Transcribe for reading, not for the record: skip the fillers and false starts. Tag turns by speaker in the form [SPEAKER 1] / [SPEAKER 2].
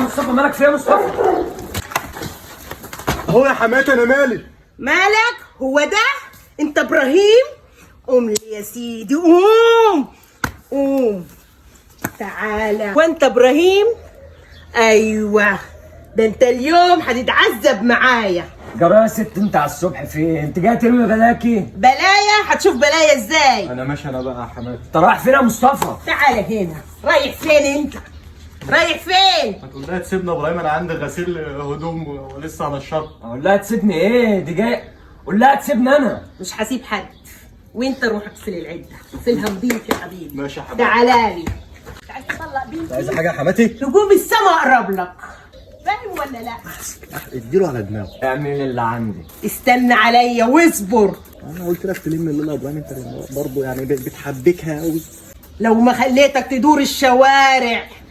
[SPEAKER 1] مصطفى مالك فيها يا مصطفى؟
[SPEAKER 2] اهو يا حماتي انا مالي.
[SPEAKER 3] مالك؟ هو ده؟ انت ابراهيم؟ قوم لي يا سيدي، قوم قوم تعالى. وانت ابراهيم؟ ايوه، ده انت اليوم هتتعذب معايا.
[SPEAKER 1] جرى يا ست انت على الصبح فين؟ انت جاي ترمي بلاكي؟
[SPEAKER 3] بلايا؟ هتشوف بلايا ازاي؟
[SPEAKER 2] انا ماشي انا بقى يا حماتي.
[SPEAKER 1] انت رايح فين يا مصطفى؟
[SPEAKER 3] تعالى هنا. رايح فين انت؟ رايح فين؟
[SPEAKER 2] هتقول لها تسيبنا ابراهيم، انا عندي غسيل هدوم ولسه هنشرها.
[SPEAKER 1] اقول لها تسيبني ايه؟ دي جاي قول لها تسيبني انا.
[SPEAKER 3] مش هسيب حد، وانت روح اغسل العده، اغسلها نضيف يا حبيبي.
[SPEAKER 2] ماشي يا حبيبي.
[SPEAKER 3] تعالى لي. عايز تطلق بنتي؟
[SPEAKER 2] عايزه حاجه يا حماتي؟
[SPEAKER 3] نجوم السما اقرب لك، فاهم ولا لا؟
[SPEAKER 2] اديله على دماغه.
[SPEAKER 1] اعمل اللي عندي.
[SPEAKER 3] استنى عليا واصبر.
[SPEAKER 2] انا قلت لك تلم الليله يا ابراهيم، انت برضه يعني بتحبكها قوي.
[SPEAKER 3] لو ما خليتك تدور الشوارع